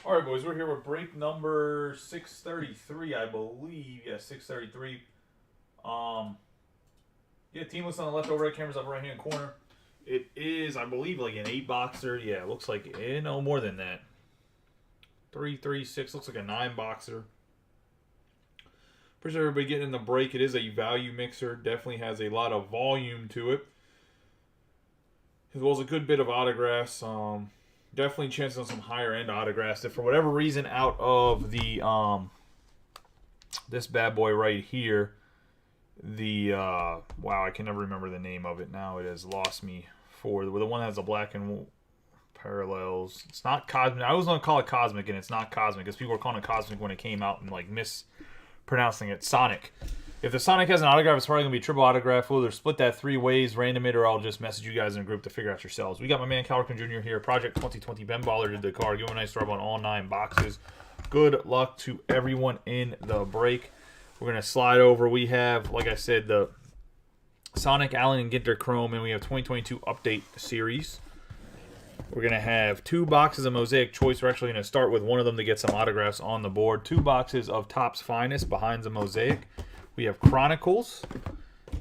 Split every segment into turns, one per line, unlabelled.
All right, boys, we're here with break number 633, I believe. Yeah, 633. Um, yeah, team list on the left, over right, cameras up right hand corner. It is, I believe, like an 8-boxer. Yeah, it looks like, no more than that. 336 looks like a 9-boxer. Appreciate everybody getting in the break. It is a value mixer. Definitely has a lot of volume to it, as well as a good bit of autographs. Definitely chances on some higher end autographs. If for whatever reason out of the this bad boy right here, the wow, I can never remember the name of it now. It has lost me. For the one that has the black and parallels. It's not Cosmic. I was gonna call it Cosmic, and it's not Cosmic because people were calling it Cosmic when it came out and like mispronouncing it. Sonic. If the Sonic has an autograph, it's probably going to be a triple autograph. We'll either split that 3 ways, random it, or I'll just message you guys in a group to figure out yourselves. We got my man Calrican Jr. here. Project 2020. Ben Baller did the card. Give him a nice start on all 9 boxes. Good luck to everyone in the break. We're going to slide over. We have, like I said, the Sonic, Allen, and Ginter Chrome, and we have 2022 Update Series. We're going to have 2 boxes of Mosaic Choice. We're actually going to start with one of them to get some autographs on the board. 2 boxes of Topps Finest behind the Mosaic. We have Chronicles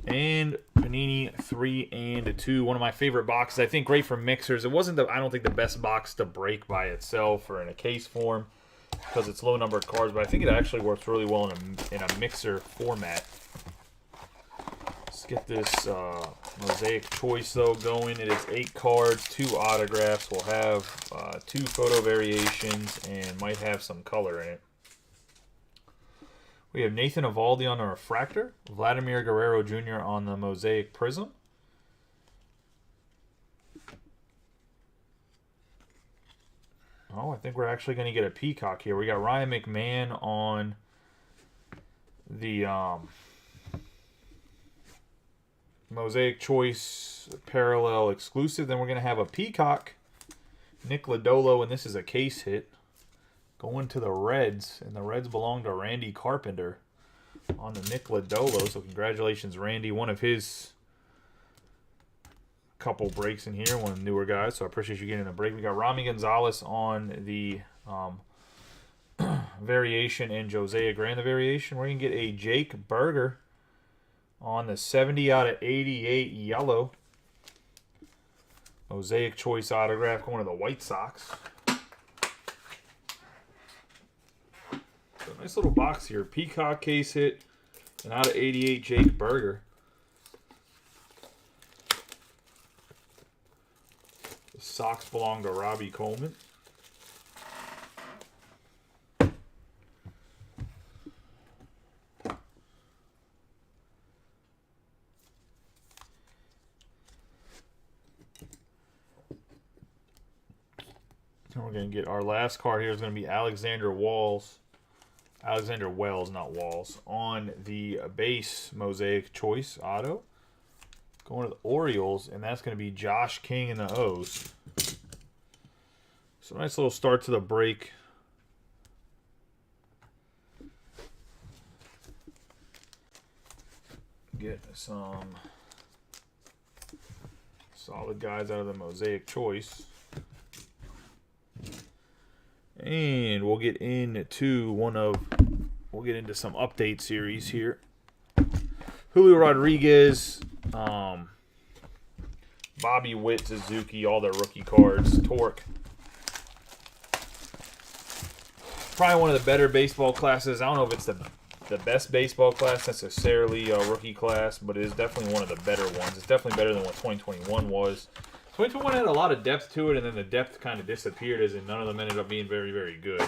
and Panini 3 and 2. One of my favorite boxes. I think great for mixers. It wasn't, I don't think, the best box to break by itself or in a case form because it's low numbered cards, but I think it actually works really well in a mixer format. Let's get this Mosaic Choice, though, going. It is 8 cards, 2 autographs. We'll have 2 photo variations and might have some color in it. We have Nathan Eovaldi on the Refractor, Vladimir Guerrero Jr. on the Mosaic Prism. Oh, I think we're actually going to get a peacock here. We got Ryan McMahon on the Mosaic Choice Parallel Exclusive. Then we're going to have a peacock, Nick Lodolo, and this is a case hit. Going to the Reds, and the Reds belong to Randy Carpenter on the Nick Lodolo. So congratulations, Randy. One of his couple breaks in here, one of the newer guys. So I appreciate you getting a break. We got Rami Gonzalez on the variation and Jose Agrand the variation. We're going to get a Jake Burger on the 70 out of 88 yellow. Mosaic Choice autograph going to the White Sox. So nice little box here. Peacock case hit. And out of 88, Jake Burger. The Sox belong to Robbie Coleman. And we're going to get our last card here is going to be Alexander Wells, not Walls, on the base Mosaic Choice auto. Going to the Orioles, and that's going to be Josh King in the O's. So nice little start to the break. Get some solid guys out of the Mosaic Choice. And we'll get into some update series here. Julio Rodriguez, Bobby Witt, Suzuki, all their rookie cards. Torque. Probably one of the better baseball classes. I don't know if it's the best baseball class necessarily, rookie class, but it is definitely one of the better ones. It's definitely better than what 2021 was. 2021 had a lot of depth to it, and then the depth kind of disappeared, as in none of them ended up being very, very good.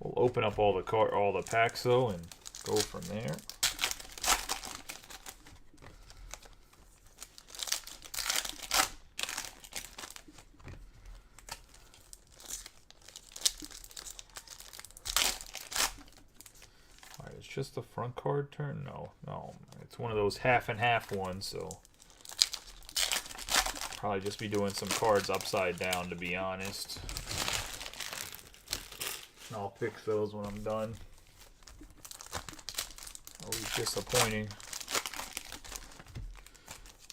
We'll open up all the packs though, and go from there. Just the front card turn? No. It's one of those half and half ones, so probably just be doing some cards upside down, to be honest. I'll fix those when I'm done. Always disappointing.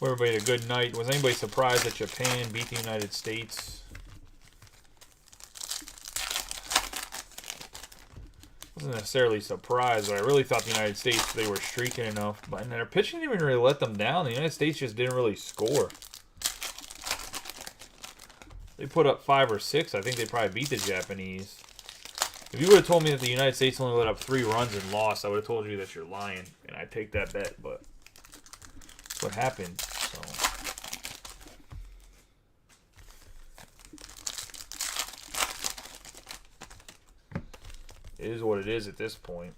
Everybody had a good night. Was anybody surprised that Japan beat the United States? Wasn't necessarily surprised, but I really thought the United States, they were streaking enough. But and their pitching didn't even really let them down. The United States just didn't really score. They put up 5 or 6. I think they probably beat the Japanese. If you would have told me that the United States only let up 3 runs and lost, I would have told you that you're lying. And I'd take that bet, but that's what happened. So it is what it is at this point.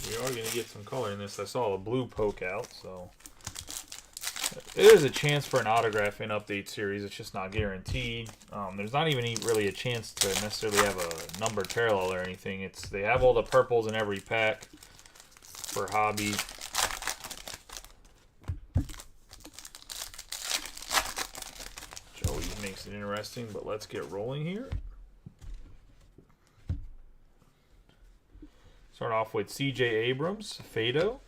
We are going to get some color in this. I saw a blue poke out, so there's a chance for an autograph in Update Series. It's just not guaranteed. There's not even really a chance to necessarily have a numbered parallel or anything. They have all the purples in every pack for hobby. Joey makes it interesting, but let's get rolling here. Start off with C.J. Abrams, Fado,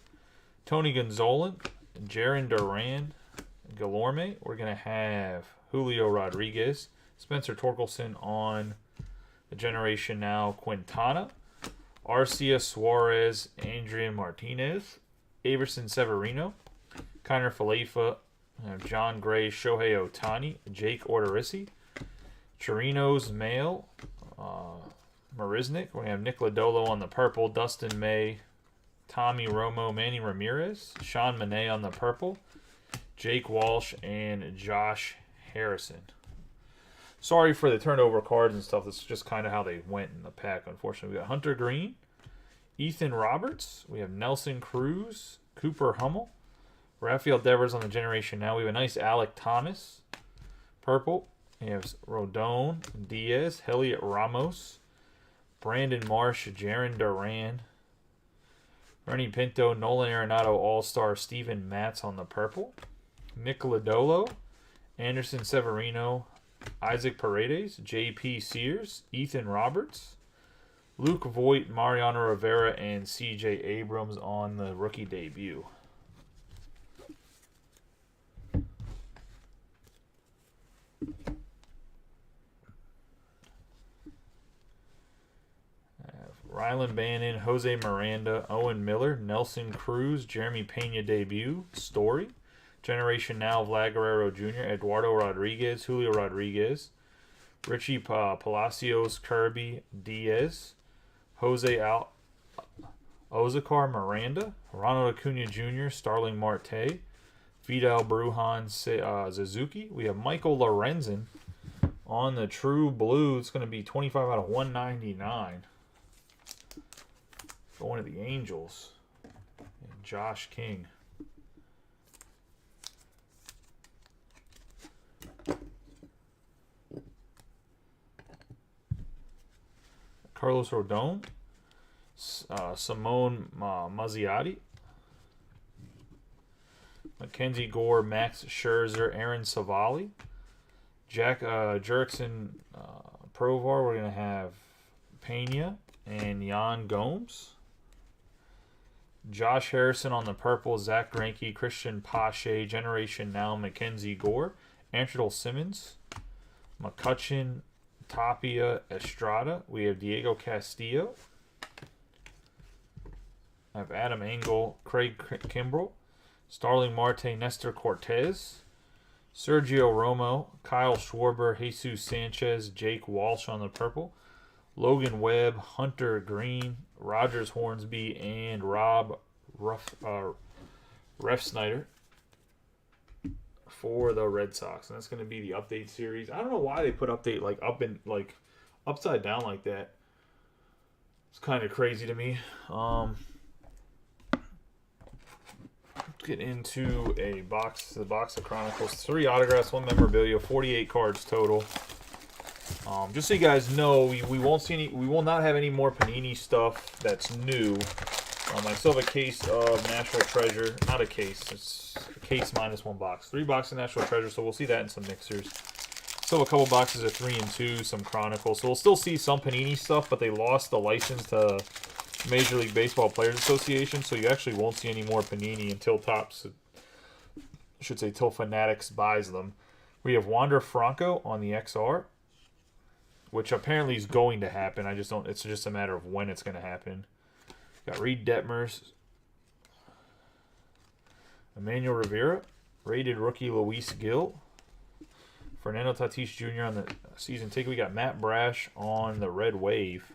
Tony Gonzalez, Jarren Duran, Galorme. We're going to have Julio Rodriguez, Spencer Torkelson on the Generation Now, Quintana, Arcia Suarez, Adrian Martinez, Averson Severino, Kiner Falefa, John Gray, Shohei Ohtani, Jake Odorizzi, Chirinos Mail, Marisnik. We have Nick Lodolo on the purple, Dustin May, Tommy Romo, Manny Ramirez, Sean Manaea on the purple, Jake Walsh, and Josh Harrison. Sorry for the turnover cards and stuff. This is just kind of how they went in the pack, unfortunately. We got Hunter Green, Ethan Roberts. We have Nelson Cruz, Cooper Hummel, Rafael Devers on the Generation Now. We have a nice Alek Thomas, purple. We have Rodon, Diaz, Heliot Ramos, Brandon Marsh, Jarren Duran, Ernie Pinto, Nolan Arenado All-Star, Steven Matz on the purple, Nick Lodolo, Anderson Severino, Isaac Paredes, J.P. Sears, Ethan Roberts, Luke Voigt, Mariano Rivera, and C.J. Abrams on the rookie debut. Rylan Bannon, Jose Miranda, Owen Miller, Nelson Cruz, Jeremy Pena debut, Story, Generation Now, Vlad Guerrero Jr., Eduardo Rodriguez, Julio Rodriguez, Richie Palacios, Kirby, Diaz, Jose Ozakar Miranda, Ronald Acuna Jr., Starling Marte, Vidal Brujan Suzuki. We have Michael Lorenzen on the True Blue. It's going to be 25 out of 199. Going to the Angels. And Josh King. Carlos Rodon. Simone Mazziotti. Mackenzie Gore, Max Scherzer, Aaron Savali. Jack Jurickson Provar. We're going to have Pena and Yan Gomes. Josh Harrison on the purple, Zach Greinke, Christian Pache, Generation Now, Mackenzie Gore, Antrell Simmons, McCutchen, Tapia Estrada. We have Diego Castillo. I have Adam Engel, Craig Kimbrell, Starling Marte, Nestor Cortez, Sergio Romo, Kyle Schwarber, Jesus Sanchez, Jake Walsh on the purple, Logan Webb, Hunter Green, Rogers Hornsby, and Rob Refsnyder for the Red Sox. And that's going to be the update series. I don't know why they put update like up and like upside down like that. It's kind of crazy to me. get into a box. The box of Chronicles. 3 autographs, 1 memorabilia, 48 cards total. Just so you guys know, we won't see any. We will not have any more Panini stuff that's new. I still have a case of National Treasure. Not a case. It's a case minus 1 box. 3 boxes of National Treasure. So we'll see that in some mixers. Still have a couple boxes of 3 and 2, some Chronicles. So we'll still see some Panini stuff, but they lost the license to Major League Baseball Players Association, so you actually won't see any more Panini until Topps, I should say, till Fanatics buys them. We have Wander Franco on the XR, which apparently is going to happen. I just don't. It's just a matter of when it's going to happen. Got Reed Detmers, Emmanuel Rivera, rated rookie Luis Gil, Fernando Tatis Jr. on the season ticket. We got Matt Brash on the Red Wave.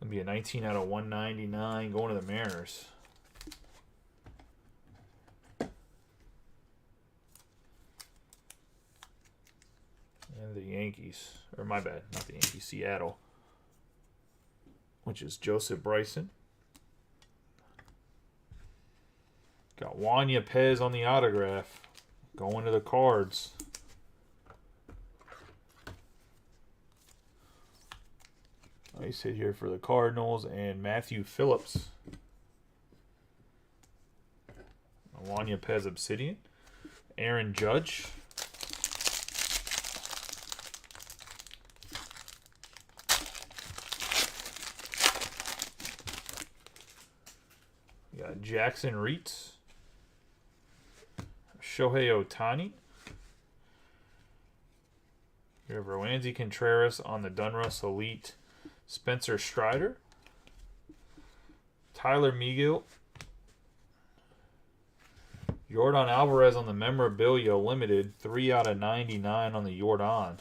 Gonna be a 19 out of 199 going to the Mariners. And the Yankees, or my bad, not the Yankees, Seattle, which is Joseph Bryson. Got Juan Yepez on the autograph, going to the Cards. Nice hit here for the Cardinals, and Matthew Phillips. Juan Yepez Obsidian. Aaron Judge. We got Jackson Reitz. Shohei Ohtani. We have Roansy Contreras on the Donruss Elite. Spencer Strider, Tyler Megill, Yordan Alvarez on the memorabilia limited, 3 out of 99 on the Yordan.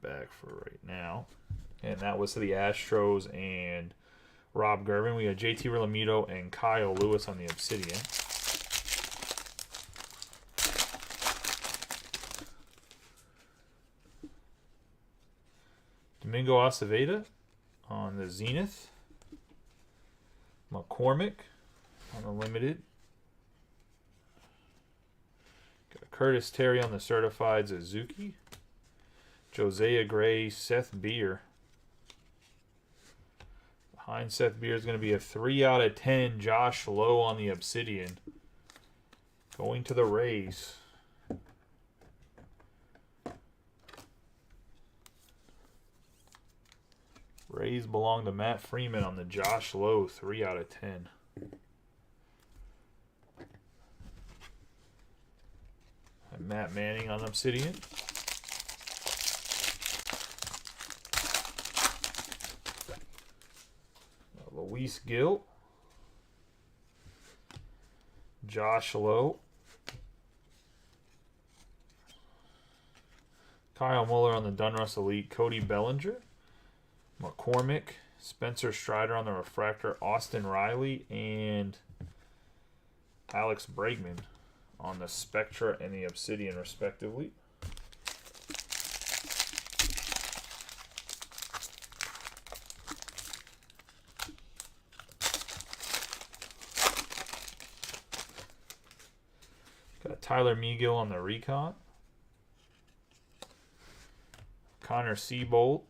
Back for right now, and that was to the Astros and Rob Gervin. We got JT Realmuto and Kyle Lewis on the Obsidian. Domingo Acevedo on the Zenith. McCormick on the limited. Got Curtis Terry on the certified Suzuki. Josiah Gray, Seth Beer. Behind Seth Beer is going to be a 3 out of 10 Josh Lowe on the Obsidian. Going to the Rays. Rays belong to Matt Freeman on the Josh Lowe, 3 out of 10. And Matt Manning on Obsidian. Luis Gil, Josh Lowe, Kyle Muller on the Donruss Elite, Cody Bellinger, McCormick, Spencer Strider on the Refractor, Austin Riley, and Alex Bregman on the Spectra and the Obsidian, respectively. Got Tyler Megill on the Recon. Connor Seabolt.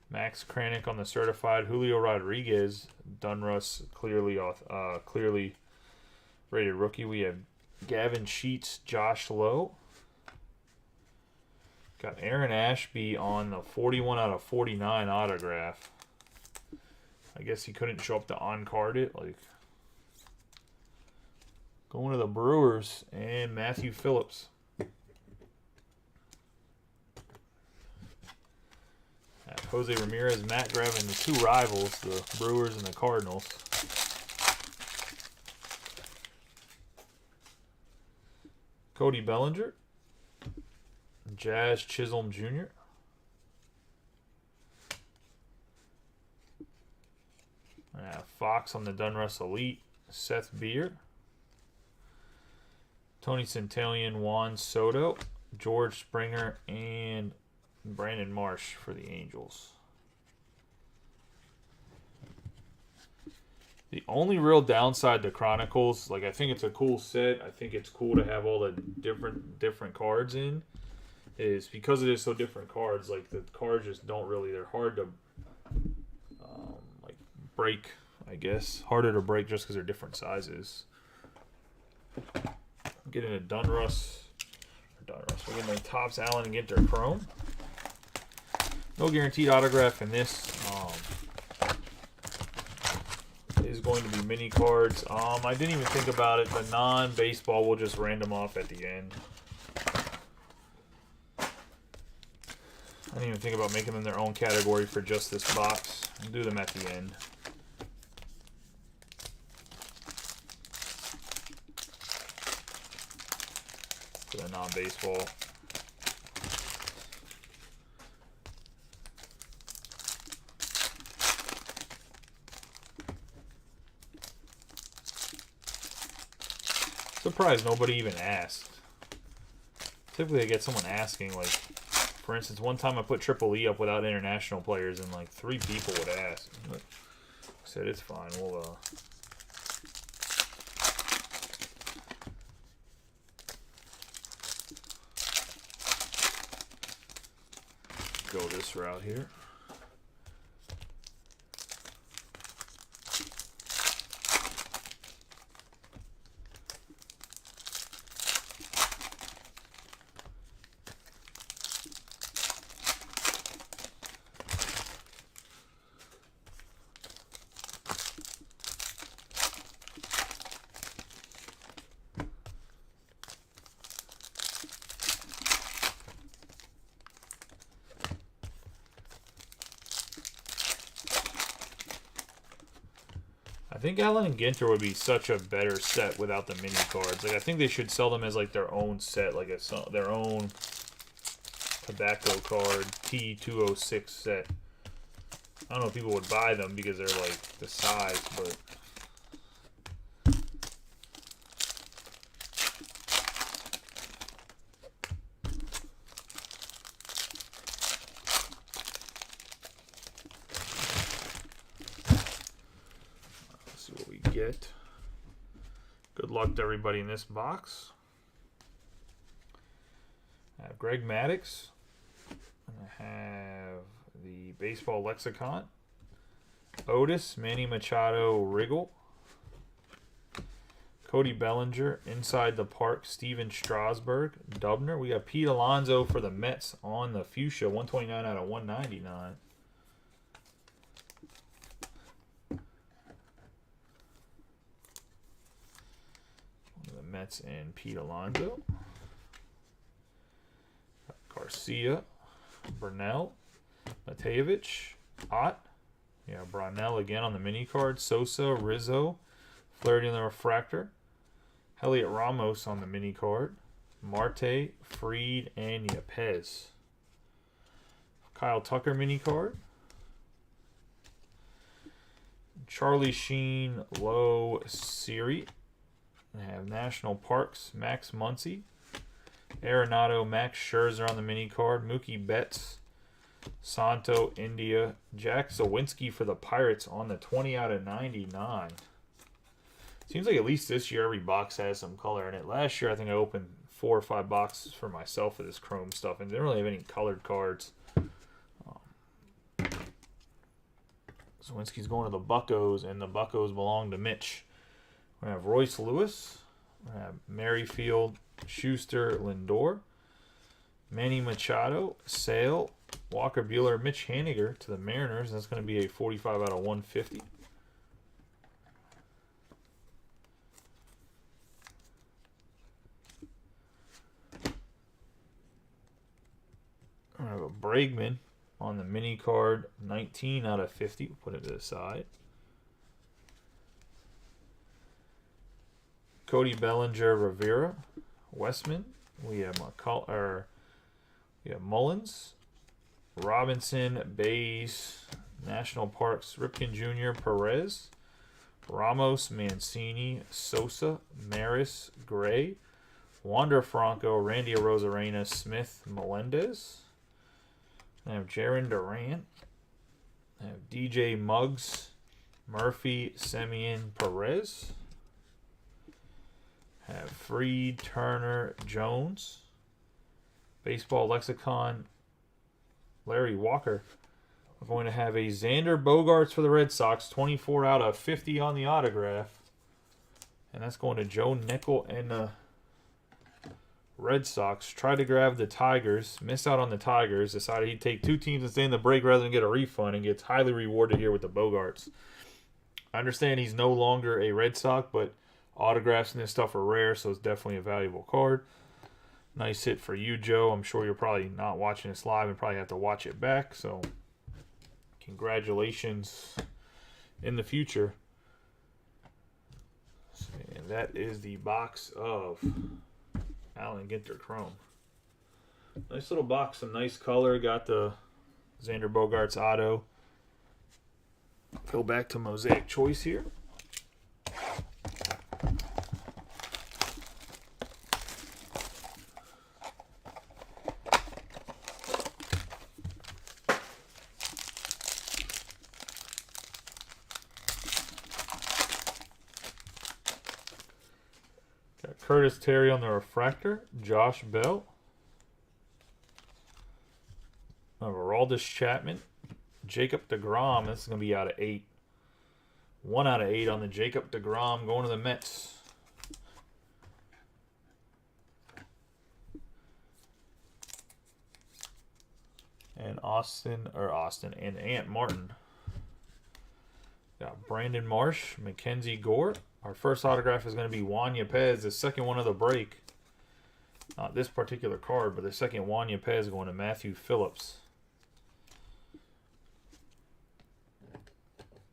Max Kranick on the certified. Julio Rodriguez, Donruss, clearly rated rookie. We have Gavin Sheets, Josh Lowe. Got Aaron Ashby on the 41 out of 49 autograph. I guess he couldn't show up to on-card it. Going to the Brewers, and Matthew Phillips. Jose Ramirez, Matt grabbing the 2 rivals, the Brewers and the Cardinals. Cody Bellinger, Jazz Chisholm Jr., Fox on the Donruss Elite. Seth Beer. Tony Centellion, Juan Soto, George Springer, and Brandon Marsh for the Angels. The only real downside to Chronicles, like I think it's a cool set. I think it's cool to have all the different cards in. Is because it is so different cards. Like the cards just don't really. They're hard to like break. I guess harder to break just because they're different sizes. Getting a Donruss. We're getting a Topps Allen and Ginter Chrome. No guaranteed autograph in this. Is going to be mini cards. I didn't even think about it. The non-baseball will just random off at the end. I didn't even think about making them their own category for just this box. I'll do them at the end. For the non-baseball. Surprised nobody even asked. Typically, I get someone asking, like, for instance, one time I put Triple E up without international players, and like 3 people would ask. But I said it's fine. We'll go this route here. I think Allen and Ginter would be such a better set without the mini cards. Like I think they should sell them as like their own set, like their own tobacco card T206 set. I don't know if people would buy them because they're like the size, but get. Good luck to everybody in this box. I have Greg Maddux. I have the Baseball Lexicon. Otis, Manny Machado, Riggle. Cody Bellinger, Inside the Park, Steven Strasburg, Dubner. We got Pete Alonso for the Mets on the fuchsia, 129 out of 199. Mets and Pete Alonso. Garcia, Burnell, Matejevich, Ott. Yeah, Bronell again on the mini card. Sosa, Rizzo, Flaherty in the refractor. Heliot Ramos on the mini card. Marte, Fried, and Yepez. Kyle Tucker mini card. Charlie Sheen, Low, Siri. I have National Parks, Max Muncy. Arenado, Max Scherzer on the mini card. Mookie Betts, Santo, India. Jack Zawinski for the Pirates on the 20 out of 99. Seems like at least this year every box has some color in it. Last year I think I opened 4 or 5 boxes for myself of this chrome stuff and didn't really have any colored cards. Zawinski's going to the Buccos, and the Buccos belong to Mitch. We have Royce Lewis. We have Merrifield, Schuster, Lindor. Manny Machado, Sale, Walker Buehler, Mitch Haniger to the Mariners. That's going to be a 45 out of 150. I have a Bregman on the mini card, 19 out of 50. We'll put it to the side. Cody Bellinger, Rivera, Westman. We have Mullins, Robinson, Bays, National Parks, Ripken Jr., Perez, Ramos, Mancini, Sosa, Maris, Gray, Wander Franco, Randy Arozarena, Smith, Melendez. I have Jarren Duran. I have DJ Muggs, Murphy, Semien, Perez. I have Freed, Turner, Jones. Baseball Lexicon, Larry Walker. We're going to have a Xander Bogaerts for the Red Sox, 24 out of 50 on the autograph. And that's going to Joe Nickel and the Red Sox. Tried to grab the Tigers, missed out on the Tigers, decided he'd take two teams and stay in the break rather than get a refund, and gets highly rewarded here with the Bogaerts. I understand he's no longer a Red Sox, but autographs and this stuff are rare, so it's definitely a valuable card. Nice hit for you, Joe. I'm sure you're probably not watching this live and probably have to watch it back, so congratulations in the future. And that is the box of Allen Ginter Chrome. Nice little box, some nice color. Got the Xander Bogaerts auto. Go back to Mosaic Choice here. Curtis Terry on the refractor. Josh Bell. Aroldis Chapman. Jacob deGrom. This is going to be out of 8. 1 out of 8 on the Jacob deGrom going to the Mets. And and Ant Martin. Got Brandon Marsh, Mackenzie Gore. Our first autograph is going to be Juan Yepez, the second one of the break. Not this particular card, but the second Juan Yepez going to Matthew Phillips.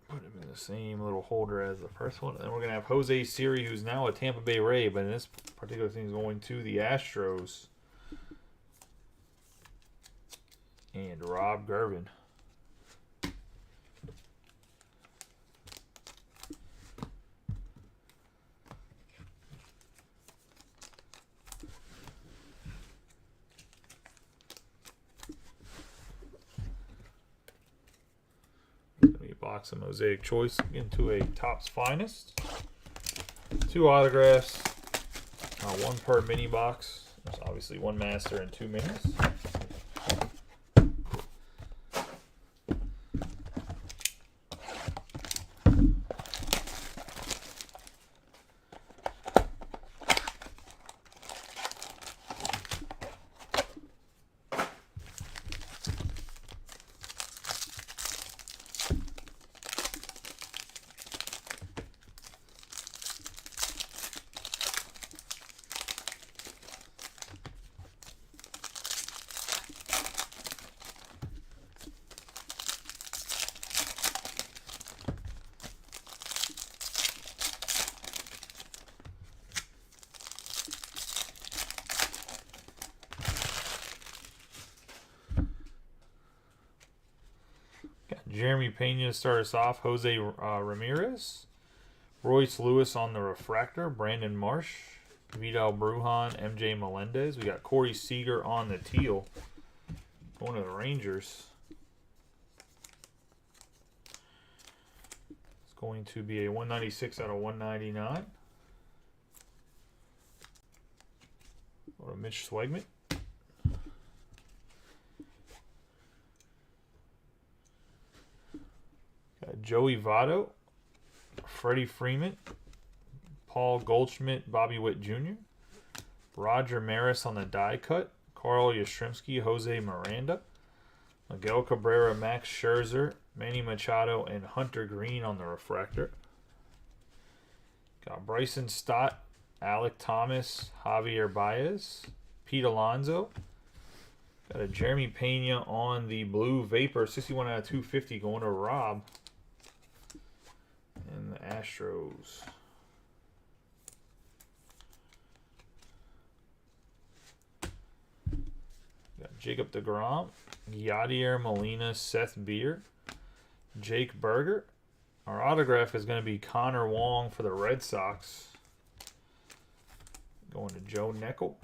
Put him in the same little holder as the first one. And then we're going to have Jose Siri, who's now a Tampa Bay Ray, but in this particular thing is going to the Astros. And Rob Gervin. Box of Mosaic Choice into a Topps Finest. 2 autographs, 1 per mini box. There's obviously 1 master and 2 minis. Jeremy Pena to start us off. Jose Ramirez. Royce Lewis on the refractor. Brandon Marsh. Vidal Brujan. MJ Melendez. We got Corey Seager on the teal. Going to the Rangers. It's going to be a 196 out of 199. Or a Mitch Swegman. Joey Votto, Freddie Freeman, Paul Goldschmidt, Bobby Witt Jr., Roger Maris on the die cut, Carl Yastrzemski, Jose Miranda, Miguel Cabrera, Max Scherzer, Manny Machado, and Hunter Green on the refractor. Got Bryson Stott, Alec Thomas, Javier Baez, Pete Alonso. Got a Jeremy Pena on the Blue Vapor, 61 out of 250 going to Rob. And the Astros. Got Jacob deGrom, Yadier Molina, Seth Beer, Jake Berger. Our autograph is going to be Connor Wong for the Red Sox. Going to Joe Neckel.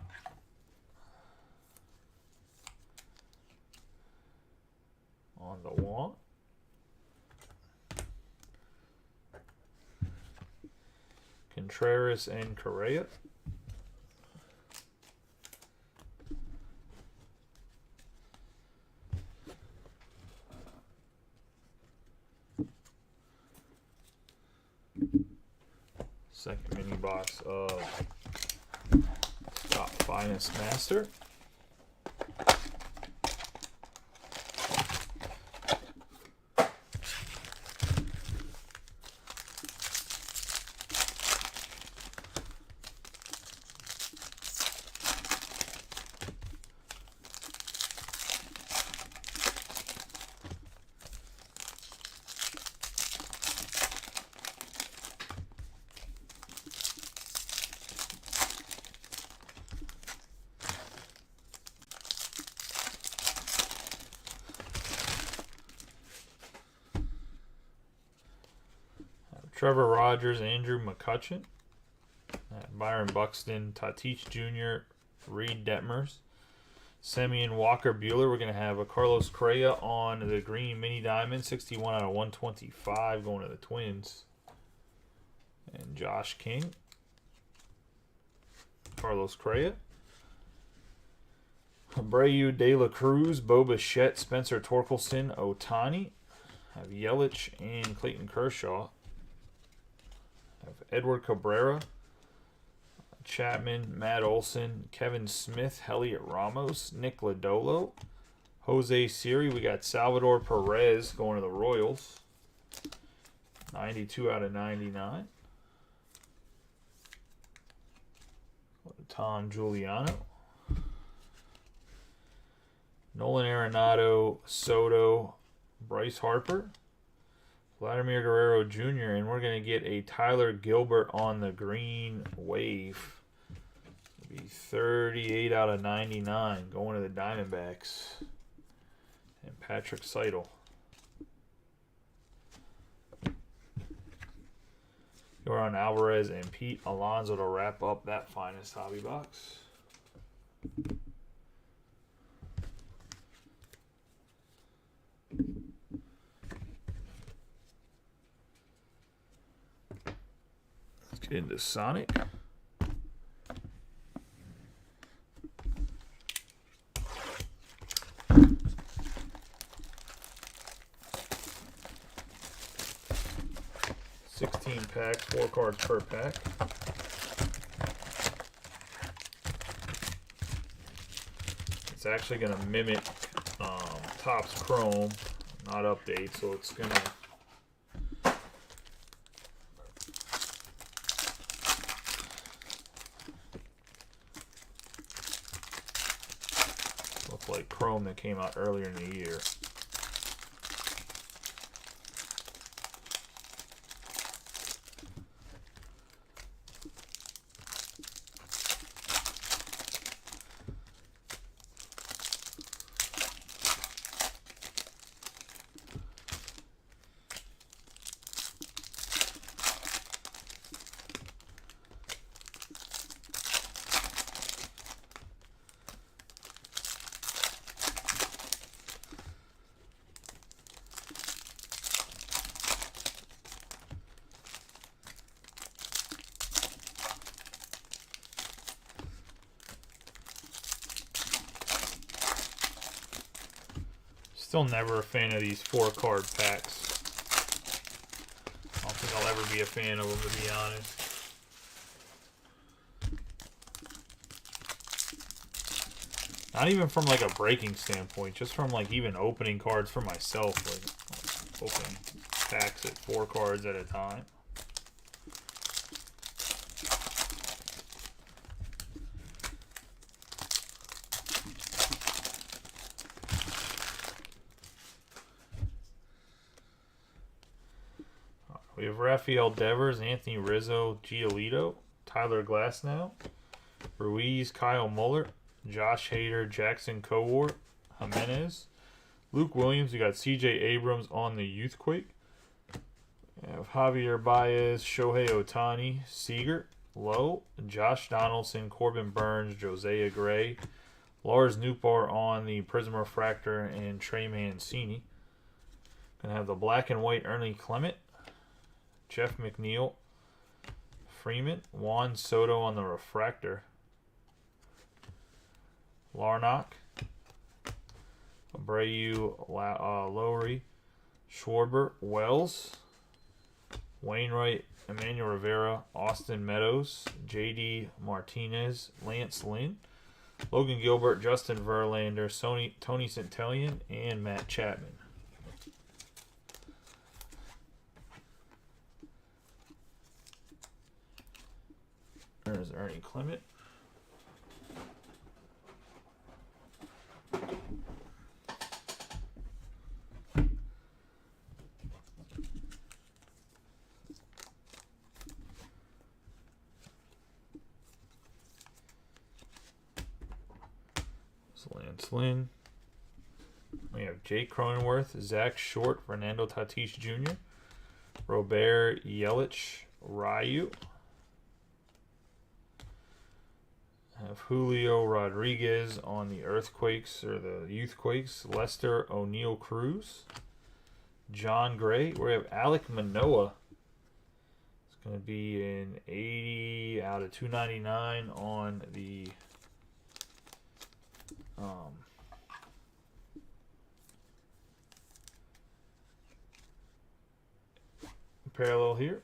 On the Wong. Contreras and Correa. Second mini box of Top Finest Master. Trevor Rogers, Andrew McCutchen, Byron Buxton, Tatis Jr., Reed Detmers, Semyon Walker Buehler. We're going to have a Carlos Correa on the green mini diamond, 61 out of 125, going to the Twins. And Josh King, Carlos Correa, Abreu, De La Cruz, Bo Bichette, Spencer Torkelson, Ohtani, have Yelich and Clayton Kershaw. Have Edward Cabrera, Chapman, Matt Olson, Kevin Smith, Heliot Ramos, Nick Lodolo, Jose Siri. We got Salvador Perez going to the Royals. 92 out of 99. Tom Giuliano. Nolan Arenado, Soto, Bryce Harper. Vladimir Guerrero Jr. And we're going to get a Tyler Gilbert on the green wave. It'll be 38 out of 99 going to the Diamondbacks. And Patrick Seidel. Yoran Alvarez and Pete Alonso to wrap up that finest hobby box. Into Sonic. Packs, 4 cards per pack. It's actually going to mimic Topps Chrome, not update, so it's going to look like Chrome that came out earlier in the year. Still never a fan of these 4-card packs. I don't think I'll ever be a fan of them, to be honest. Not even from like a breaking standpoint, just from like even opening cards for myself. Like opening packs at 4 cards at a time. We have Rafael Devers, Anthony Rizzo, Giolito, Tyler Glasnow, Ruiz, Kyle Muller, Josh Hader, Jackson Kowart, Jimenez, Luke Williams. We got C.J. Abrams on the Youthquake. We have Javier Baez, Shohei Ohtani, Seager, Lowe, Josh Donaldson, Corbin Burns, Josiah Gray, Lars Nootbaar on the Prism Refractor, and Trey Mancini. Gonna have the black and white Ernie Clement, Jeff McNeil, Freeman, Juan Soto on the Refractor, Larnach, Abreu, Lowry, Schwarber, Wells, Wainwright, Emmanuel Rivera, Austin Meadows, J.D. Martinez, Lance Lynn, Logan Gilbert, Justin Verlander, Tony Centellion, and Matt Chapman. There's Ernie Clement. Lance Lynn. We have Jake Cronenworth, Zach Short, Fernando Tatis Jr., Robert Yelich, Ryu. Have Julio Rodriguez on the Earthquakes or the Youthquakes, Lester O'Neill Cruz, John Gray. We have Alek Manoah. It's going to be an 80 out of 299 on the parallel here.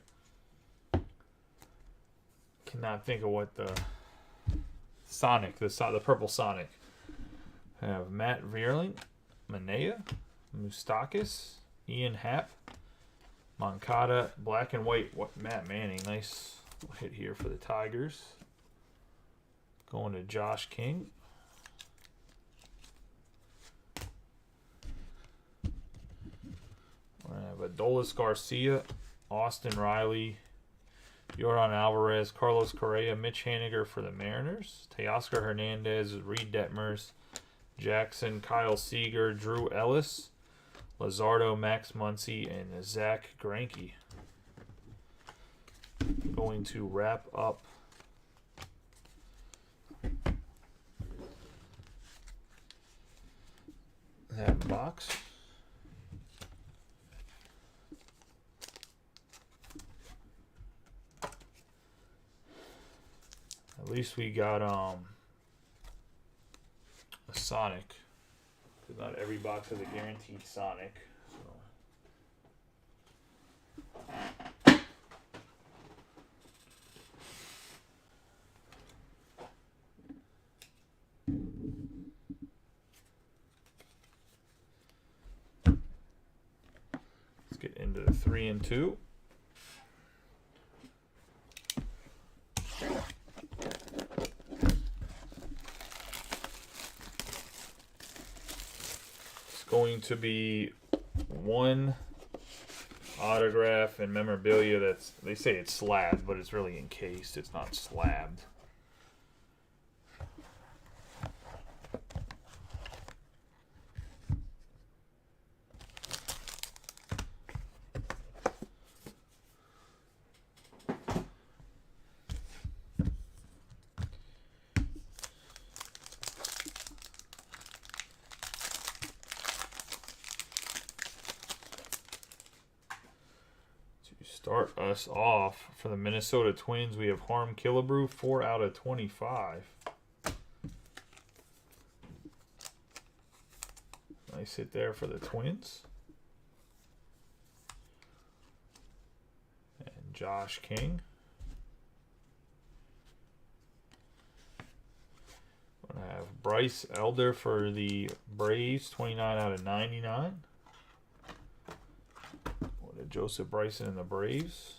Cannot think of what the Sonic, the purple Sonic. I have Matt Vierling, Manea, Moustakas, Ian Happ, Moncada, black and white. Matt Manning, nice hit here for the Tigers. Going to Josh King. I have Adolis Garcia, Austin Riley, Yordan Alvarez, Carlos Correa, Mitch Haniger for the Mariners, Teoscar Hernandez, Reed Detmers, Jackson, Kyle Seager, Drew Ellis, Lazardo, Max Muncy, and Zach Greinke. Going to wrap up that box. At least we got a Sonic. Because not every box has a guaranteed Sonic. So. Let's get into the 3 and 2. Going to be one autograph and memorabilia that's, they say it's slabbed, but it's really encased. It's not slabbed. Start us off for the Minnesota Twins. We have Harm Killebrew, 4 out of 25. Nice hit there for the Twins. And Josh King. We're going to have Bryce Elder for the Braves, 29 out of 99. Joseph Bryson and the Braves.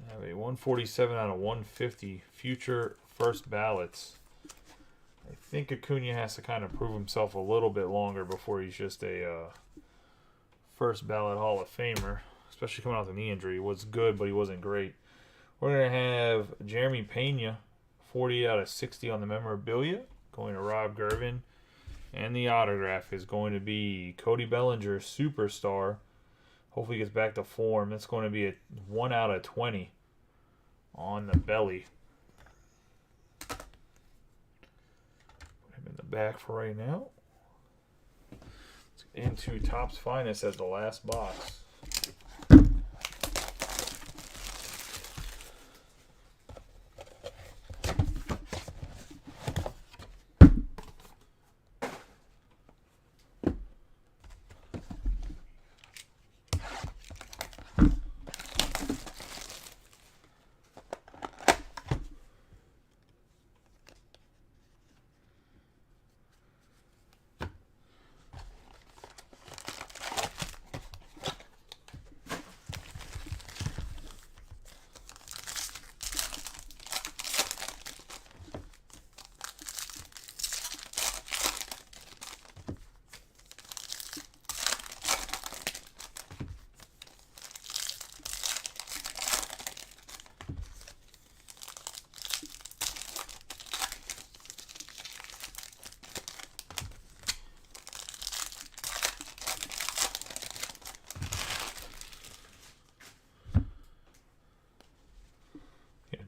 I have a 147 out of 150 future first ballots. I think Acuna has to kind of prove himself a little bit longer before he's just a first ballot Hall of Famer, especially coming out of the knee injury. He was good, but he wasn't great. We're going to have Jeremy Pena, 40 out of 60 on the memorabilia, going to Rob Gervin. And the autograph is going to be Cody Bellinger, superstar. Hopefully he gets back to form. That's going to be a 1 out of 20 on the belly. Put him in the back for right now. Let's get into Topps Finest as the last box.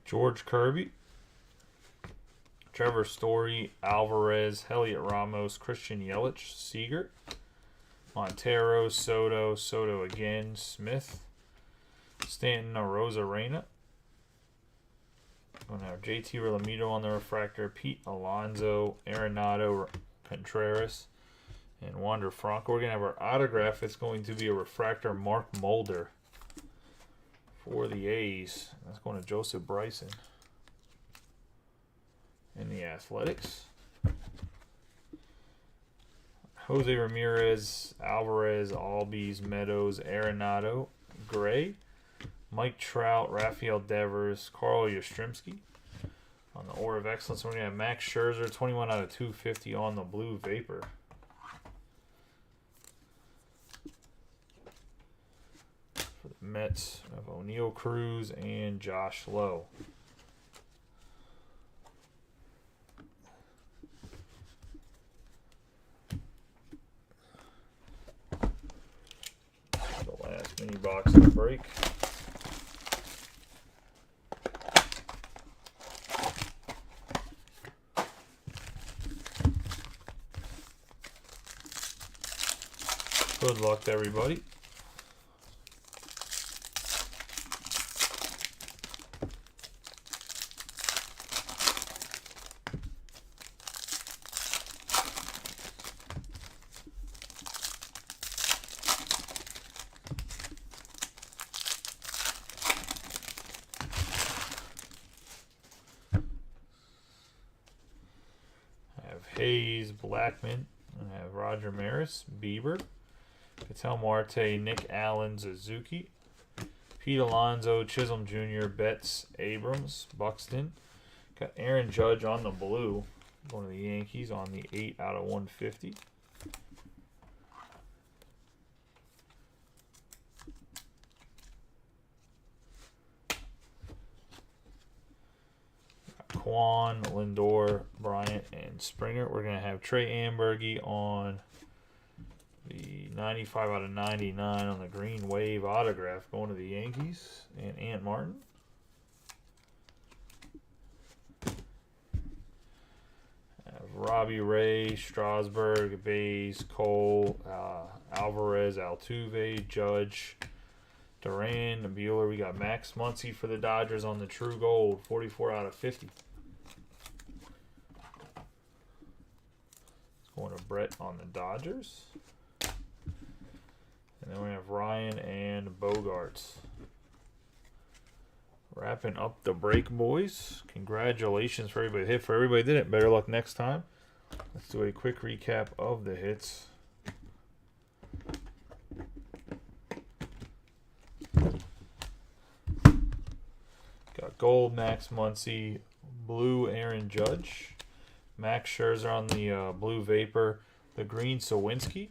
George Kirby, Trevor Story, Alvarez, Heliot Ramos, Christian Yelich, Seager, Montero, Soto again, Smith, Stanton, Rosarena. We're going to have JT Realmuto on the refractor, Pete Alonso, Arenado, Contreras, and Wander Franco. We're going to have our autograph. It's going to be a refractor, Mark Mulder. For the A's, that's going to Joseph Bryson. In the Athletics, Jose Ramirez, Alvarez, Albies, Meadows, Arenado, Gray, Mike Trout, Rafael Devers, Carl Yastrzemski. On the Aura of Excellence, we're going to have Max Scherzer, 21 out of 250 on the Blue Vapor. For the Mets, we have O'Neal Cruz and Josh Lowe. The last mini box of the break. Good luck to everybody. Hayes, Blackman, I have Roger Maris, Bieber, Ketel Marte, Nick Allen, Suzuki, Pete Alonso, Chisholm Jr., Betts, Abrams, Buxton. Got Aaron Judge on the blue, one of the Yankees on the 8 out of 150. Kwan, Lindor, Bryant, and Springer. We're going to have Trey Ambergy on the 95 out of 99 on the Green Wave autograph going to the Yankees, and Ant Martin. Robbie Ray, Strasburg, Bays, Cole, Alvarez, Altuve, Judge, Duran, Bueller. We got Max Muncy for the Dodgers on the True Gold, 44 out of 50. Going to Brett on the Dodgers. And then we have Ryan and Bogarts. Wrapping up the break, boys. Congratulations for everybody hit. For everybody did it. Better luck next time. Let's do a quick recap of the hits. Got gold, Max Muncy. Blue, Aaron Judge. Max Scherzer on the Blue Vapor. The green, Sawinski.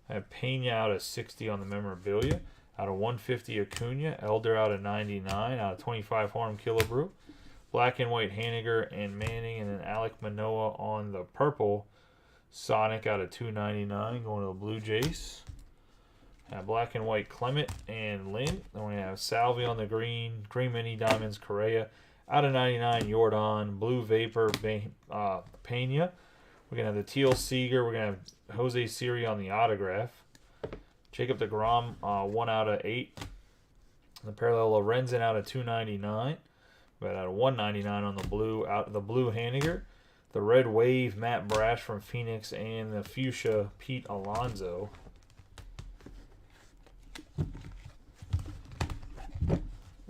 I have Pena out of 60 on the memorabilia. Out of 150, Acuna. Elder out of 99. Out of 25, Harm Killebrew. Black and white, Haniger and Manning. And then Alek Manoah on the purple. Sonic out of 299 going to the Blue Jays. Have black and white Clement and Lynn. Then we have Salvi on the green. Green Mini Diamonds Correa. Out of 99 Jordan. Blue Vapor Pena. We're going to have the Teal Seager. We're going to have Jose Siri on the autograph. Jacob deGrom 1 out of 8. And the parallel Lorenzen out of 299. But out of 199 on the blue. Out the blue Haniger. The red Wave Matt Brash from Phoenix. And the fuchsia Pete Alonso.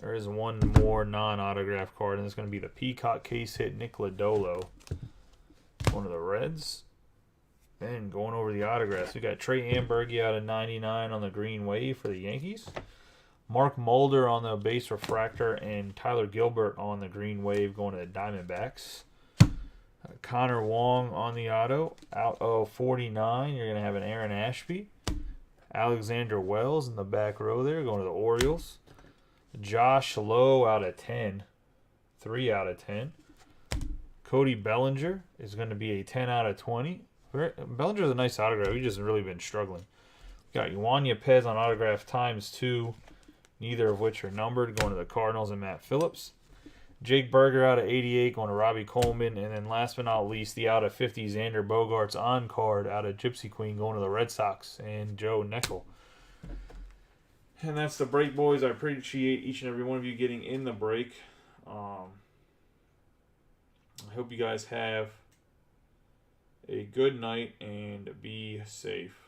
There is one more non-autograph card, and it's going to be the Peacock case hit Nick Lodolo. One of the Reds. Then going over the autographs, we got Trey Amberge out of 99 on the green Wave for the Yankees. Mark Mulder on the base refractor, and Tyler Gilbert on the green Wave going to the Diamondbacks. Connor Wong on the auto. Out of 49, you're going to have an Aaron Ashby. Alexander Wells in the back row there going to the Orioles. Josh Lowe out of 10. 3 out of 10. Cody Bellinger is going to be a 10 out of 20. Bellinger's a nice autograph. We've just really been struggling. We got Juan Yepez on autograph ×2. Neither of which are numbered. Going to the Cardinals and Matt Phillips. Jake Berger out of 88 going to Robbie Coleman. And then last but not least, the out of 50 Xander Bogaerts on card out of Gypsy Queen going to the Red Sox and Joe Neckel. And that's the break, boys. I appreciate each and every one of you getting in the break. I hope you guys have a good night and be safe.